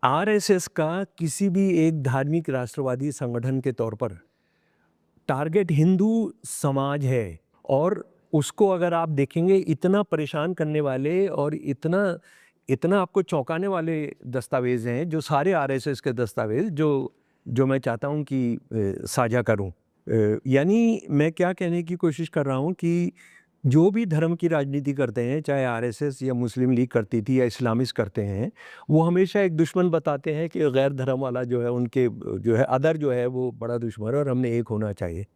RSS का किसी भी एक धार्मिक राष्ट्रवादी संगठन के तौर पर टारगेट हिंदू समाज है, और उसको अगर आप देखेंगे इतना परेशान करने वाले और इतना इतना आपको चौंकाने वाले दस्तावेज हैं, जो सारे आरएसएस के दस्तावेज जो मैं चाहता हूं कि साझा करूं। यानी मैं क्या कहने की कोशिश कर रहा हूं कि जो भी धर्म की राजनीति करते हैं, चाहे आरएसएस या मुस्लिम लीग करती थी या इस्लामिस्ट करते हैं, वो हमेशा एक दुश्मन बताते हैं कि गैर धर्म वाला जो है, उनके जो है अदर जो है वो बड़ा दुश्मन है और हमने एक होना चाहिए।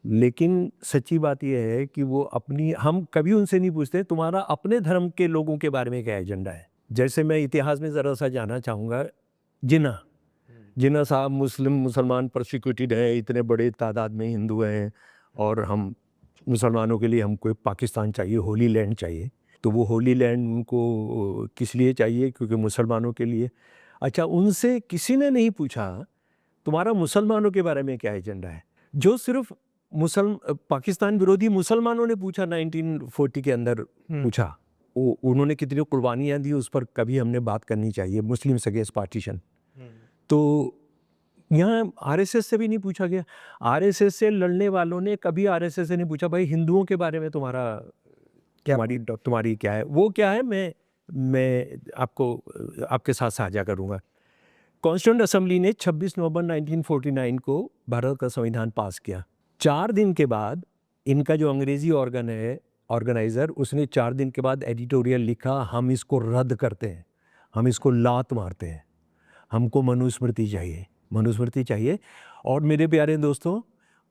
लेकिन सच्ची बात यह है कि वो हम कभी उनसे नहीं पूछते तुम्हारा अपने धर्म के लोगों के बारे में क्या एजेंडा है। जैसे मैं इतिहास में ज़रा सा जानना चाहूँगा, जिन्ना साहब मुसलमान प्रोसिक्यूटेड हैं, इतने बड़े तादाद में हिंदू हैं, और हम मुसलमानों के लिए हमको एक पाकिस्तान चाहिए, होली लैंड चाहिए। तो वो होली लैंड उनको किस लिए चाहिए? क्योंकि मुसलमानों के लिए। अच्छा, उनसे किसी ने नहीं पूछा तुम्हारा मुसलमानों के बारे में क्या एजेंडा है। जो सिर्फ पाकिस्तान विरोधी मुसलमानों ने पूछा 1940 के अंदर पूछा, उन्होंने कितनी कुर्बानियाँ दी, उस पर कभी हमने बात करनी चाहिए। मुस्लिम्स अगेंस्ट पार्टीशन, तो यहाँ आरएसएस से भी नहीं पूछा गया। आरएसएस से लड़ने वालों ने कभी आरएसएस से नहीं पूछा भाई हिंदुओं के बारे में तुम्हारी क्या है, वो क्या है। मैं आपको आपके साथ साझा करूँगा। कॉन्स्टिट्यूएंट असेंबली ने 26 नवंबर 1949 को भारत का संविधान पास किया। 4 दिन के बाद इनका जो अंग्रेजी ऑर्गन है, ऑर्गेनाइज़र, उसने 4 दिन के बाद एडिटोरियल लिखा, हम इसको रद्द करते हैं, हम इसको लात मारते हैं, हमको मनुस्मृति चाहिए। और मेरे प्यारे दोस्तों,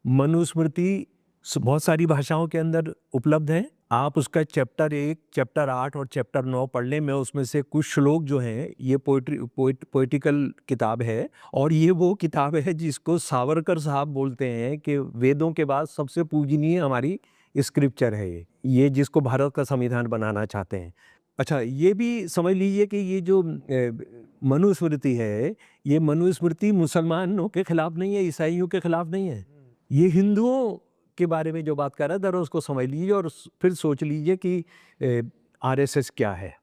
मनुस्मृति बहुत सारी भाषाओं के अंदर उपलब्ध है। आप उसका चैप्टर 1, चैप्टर 8 और चैप्टर 9 पढ़ लें। मैं उसमें से कुछ श्लोक जो हैं, ये पोइटिकल किताब है, और ये वो किताब है जिसको सावरकर साहब बोलते हैं कि वेदों के बाद सबसे पूजनीय हमारी स्क्रिप्चर है ये जिसको भारत का संविधान बनाना चाहते हैं। अच्छा, ये भी समझ लीजिए कि ये जो मनुस्मृति है, ये मनुस्मृति मुसलमानों के खिलाफ नहीं है, ईसाइयों के खिलाफ नहीं है, ये हिंदुओं के बारे में जो बात कर रहा है। जरा उसको समझ लीजिए और फिर सोच लीजिए कि आरएसएस क्या है।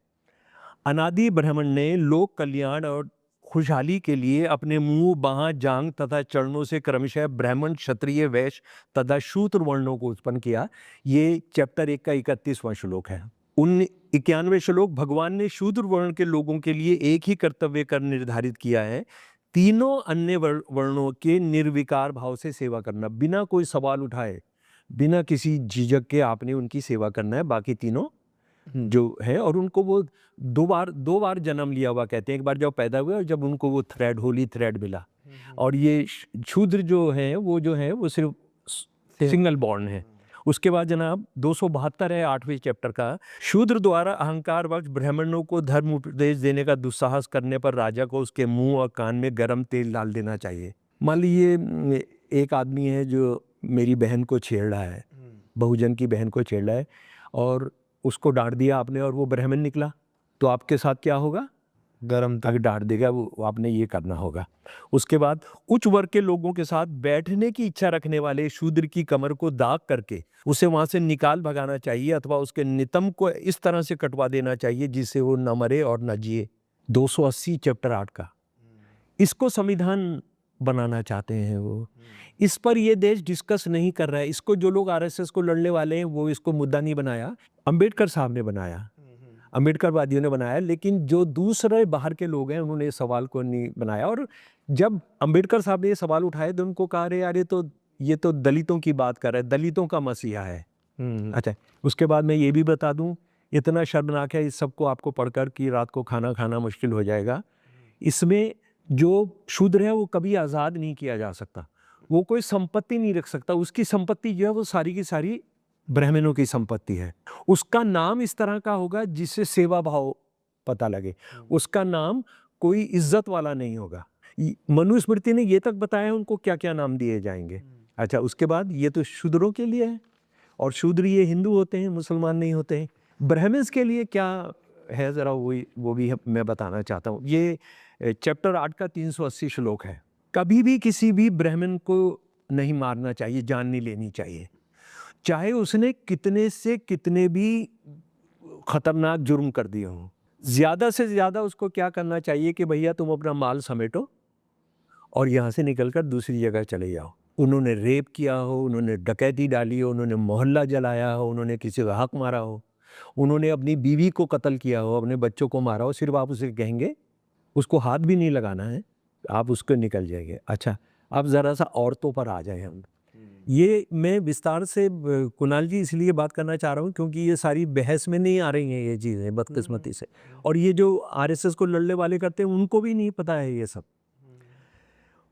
अनादि ब्राह्मण ने लोक कल्याण और खुशहाली के लिए अपने मुंह, बाह, जांग तथा चरणों से क्रमशः ब्राह्मण, क्षत्रिय, वैश्य तथा शूद्र वर्णों को उत्पन्न किया। ये चैप्टर 1 का 31वां श्लोक है। 91 श्लोक भगवान ने शूद्र वर्ण के लोगों के लिए एक ही कर्तव्य कर निर्धारित किया है, तीनों अन्य वर्णों के निर्विकार भाव से सेवा करना, बिना कोई सवाल उठाए, बिना किसी झिझक के आपने उनकी सेवा करना है। बाकी तीनों जो है, और उनको वो दो बार जन्म लिया हुआ कहते हैं, एक बार जब पैदा हुए और जब उनको वो होली थ्रेड मिला। और ये शूद्र जो है वो सिर्फ सिंगल बॉर्न है। उसके बाद जनाब 272 है 8वें चैप्टर का, शूद्र द्वारा अहंकार वश ब्राह्मणों को धर्म उपदेश देने का दुस्साहस करने पर राजा को उसके मुंह और कान में गर्म तेल डाल देना चाहिए। मान लीजिए एक आदमी है जो मेरी बहन को छेड़ रहा है, बहुजन की बहन को छेड़ रहा है, और उसको डांट दिया आपने और वो ब्राह्मण निकला, तो आपके साथ क्या होगा? गरम तक डांट देगा, वो आपने ये करना होगा। उसके बाद उच्च वर्ग के लोगों के साथ बैठने की इच्छा रखने वाले शूद्र की कमर को दाग करके उसे वहां से निकाल भगाना चाहिए, अथवा उसके नितंब को इस तरह से कटवा देना चाहिए जिससे वो न मरे और न जिए। 280 चैप्टर 8 का, इसको संविधान बनाना चाहते हैं वो। इस पर ये देश डिस्कस नहीं कर रहा है। इसको जो लोग आरएसएस को लड़ने वाले हैं वो इसको मुद्दा नहीं बनाया, अंबेडकर साहब ने बनाया, अंबेडकरवादियों ने बनाया। लेकिन जो दूसरे बाहर के लोग हैं उन्होंने इस सवाल को नहीं बनाया। और जब अंबेडकर साहब ने ये सवाल उठाए तो उनको कहा, अरे यार ये तो दलितों की बात कर रहा है, दलितों का मसीहा है। अच्छा, उसके बाद मैं ये भी बता दूं, इतना शर्मनाक है इस सबको आपको पढ़कर कि रात को खाना खाना मुश्किल हो जाएगा। इसमें जो शूद्र है वो कभी आज़ाद नहीं किया जा सकता, वो कोई संपत्ति नहीं रख सकता। उसकी संपत्ति जो है वो सारी की सारी ब्राह्मणों की संपत्ति है। उसका नाम इस तरह का होगा जिससे सेवा भाव पता लगे। उसका नाम कोई इज्जत वाला नहीं होगा। मनुस्मृति ने ये तक बताया उनको क्या क्या नाम दिए जाएंगे। अच्छा, उसके बाद ये तो शूद्रों के लिए है, और शूद्र ये हिंदू होते हैं, मुसलमान नहीं होते हैं। ब्राह्मण्स के लिए क्या है ज़रा वो भी मैं बताना चाहता हूँ। ये चैप्टर 8 का 380 श्लोक है। कभी भी किसी भी ब्राह्मण को नहीं मारना चाहिए, जान नहीं लेनी चाहिए, चाहे उसने कितने से कितने भी खतरनाक जुर्म कर दिए हों। ज़्यादा से ज़्यादा उसको क्या करना चाहिए कि भैया तुम अपना माल समेटो और यहाँ से निकलकर दूसरी जगह चले जाओ। उन्होंने रेप किया हो, उन्होंने डकैती डाली हो, उन्होंने मोहल्ला जलाया हो, उन्होंने किसी का हक मारा हो, उन्होंने अपनी बीवी को कत्ल किया हो, अपने बच्चों को मारा हो, सिर्फ आप उसे कहेंगे, उसको हाथ भी नहीं लगाना है, आप उसको निकल जाएंगे। अच्छा, अब ज़रा सा औरतों पर आ जाए हम। ये मैं विस्तार से कुणाल जी इसलिए बात करना चाह रहा हूँ क्योंकि ये सारी बहस में नहीं आ रही हैं ये चीज़ें बदकिस्मती से, और ये जो आरएसएस को लड़ने वाले करते हैं उनको भी नहीं पता है ये सब।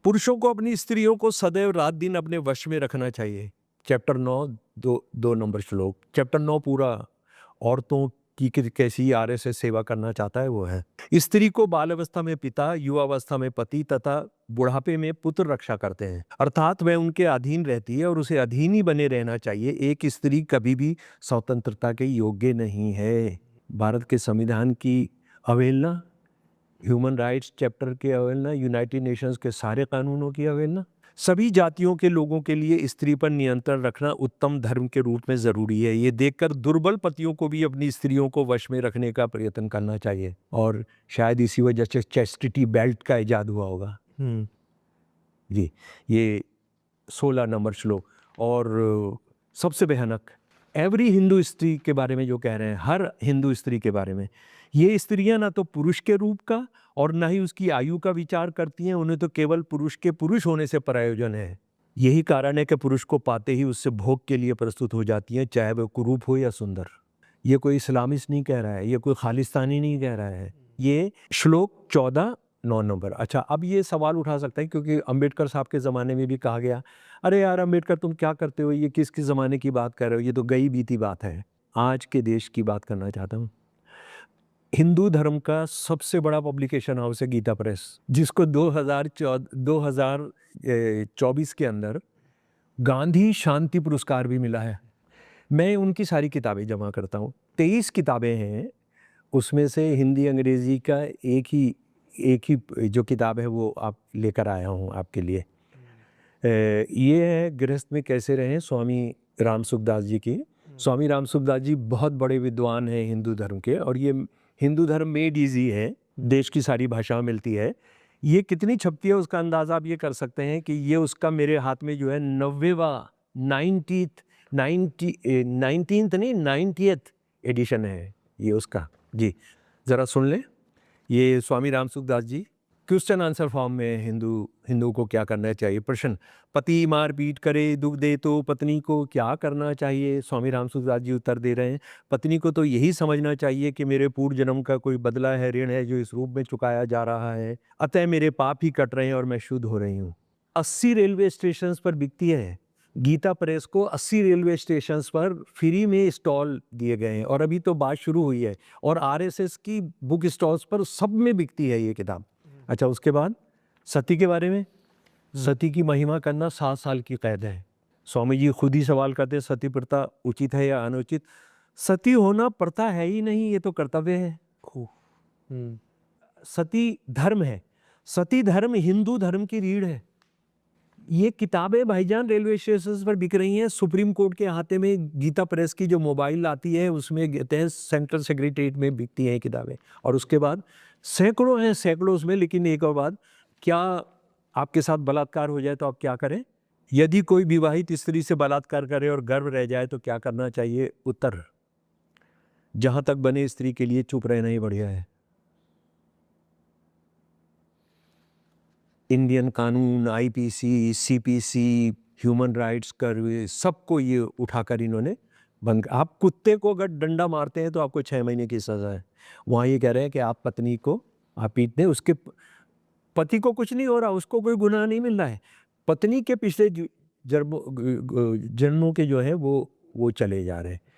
पुरुषों को अपनी स्त्रियों को सदैव रात दिन अपने वश में रखना चाहिए। चैप्टर 9 दो नंबर श्लोक। चैप्टर 9 पूरा औरतों की कैसी आरएसएस सेवा करना चाहता है वो है। स्त्री को बाल अवस्था में पिता, युवावस्था में पति तथा बुढ़ापे में पुत्र रक्षा करते हैं, अर्थात वह उनके अधीन रहती है और उसे अधीन ही बने रहना चाहिए। एक स्त्री कभी भी स्वतंत्रता के योग्य नहीं है। भारत के संविधान की अवहेलना, ह्यूमन राइट्स चैप्टर की अवहेलना, यूनाइटेड नेशंस के सारे कानूनों की अवहेलना। सभी जातियों के लोगों के लिए स्त्री पर नियंत्रण रखना उत्तम धर्म के रूप में ज़रूरी है। ये देखकर दुर्बल पतियों को भी अपनी स्त्रियों को वश में रखने का प्रयत्न करना चाहिए, और शायद इसी वजह से चैस्टिटी बेल्ट का इजाद हुआ होगा। जी, ये 16 नंबर श्लोक। और सबसे भयानक, एवरी हिंदू स्त्री के बारे में जो कह रहे हैं, हर हिंदू स्त्री के बारे में, ये स्त्रियां ना तो पुरुष के रूप का और ना ही उसकी आयु का विचार करती हैं, उन्हें तो केवल पुरुष के पुरुष होने से प्रयोजन है। यही कारण है कि पुरुष को पाते ही उससे भोग के लिए प्रस्तुत हो जाती हैं, चाहे वह कुरूप हो या सुंदर। ये कोई इस्लामिस्ट नहीं कह रहा है, ये कोई खालिस्तानी नहीं कह रहा है, ये श्लोक 14 9 नंबर। अच्छा, अब ये सवाल उठा सकता है क्योंकि अंबेडकर साहब के ज़माने में भी कहा गया, अरे यार अंबेडकर तुम क्या करते हो, ये किस ज़माने की बात कर रहे हो, ये तो गई बीती बात है। आज के देश की बात करना चाहता हूँ। हिंदू धर्म का सबसे बड़ा पब्लिकेशन हाउस है गीता प्रेस, जिसको 2024 के अंदर गांधी शांति पुरस्कार भी मिला है। मैं उनकी सारी किताबें जमा करता हूँ, 23 किताबें हैं, उसमें से हिंदी अंग्रेजी का एक ही जो किताब है वो आप लेकर आया हूँ आपके लिए। ये है गृहस्थ में कैसे रहें, स्वामी राम सुखदास जी की। स्वामी राम सुखदास जी बहुत बड़े विद्वान हैं हिंदू धर्म के, और ये हिंदू धर्म मेड ईजी है, देश की सारी भाषाओं मिलती है। ये कितनी छपती है उसका अंदाज़ा आप ये कर सकते हैं कि ये उसका मेरे हाथ में जो है 90th एडिशन है ये उसका। जी, ज़रा सुन लें। ये स्वामी राम सुखदास जी क्वेश्चन आंसर फॉर्म में हिंदू को क्या करना चाहिए। प्रश्न, पति मारपीट करे, दुख दे तो पत्नी को क्या करना चाहिए। स्वामी राम सुखदास जी उत्तर दे रहे हैं, पत्नी को तो यही समझना चाहिए कि मेरे पूर्व जन्म का कोई बदला है, ऋण है जो इस रूप में चुकाया जा रहा है, अतः मेरे पाप ही कट रहे हैं और मैं शुद्ध हो रही हूँ। 80 रेलवे स्टेशन पर बिकती है गीता प्रेस को, 80 रेलवे स्टेशन पर फ्री में स्टॉल दिए गए हैं, और अभी तो बात शुरू हुई है, और आरएसएस की बुक स्टॉल्स पर सब में बिकती है ये किताब। अच्छा, उसके बाद सती के बारे में, सती की महिमा करना 7 साल की कैद है। स्वामी जी खुद ही सवाल करते हैं, सती प्रथा उचित है या अनुचित। सती होना प्रथा है ही नहीं, ये तो कर्तव्य है। सती धर्म है, सती धर्म हिंदू धर्म की रीढ़ है। ये किताबें भाईजान रेलवे स्टेशन पर बिक रही हैं, सुप्रीम कोर्ट के हाथे में गीता प्रेस की जो मोबाइल आती है उसमें कहते हैं सेंट्रल सेक्रेटरीट में बिकती हैं किताबें। और उसके बाद सैकड़ों हैं, सैकड़ों उसमें। लेकिन एक और बात, क्या आपके साथ बलात्कार हो जाए तो आप क्या करें? यदि कोई विवाहित स्त्री से बलात्कार करे और गर्भ रह जाए तो क्या करना चाहिए? उत्तर, जहां तक बने स्त्री के लिए चुप रहना ही बढ़िया है। इंडियन कानून, आईपीसी, सीपीसी, ह्यूमन राइट्स कर, सबको ये उठाकर इन्होंने बंद। आप कुत्ते को अगर डंडा मारते हैं तो आपको 6 महीने की सज़ा है। वहाँ ये कह रहे हैं कि आप पत्नी को आप पीटते हैं, उसके पति को कुछ नहीं हो रहा, उसको कोई गुनाह नहीं मिल रहा है, पत्नी के पिछले जन्मों के जो है वो चले जा रहे हैं।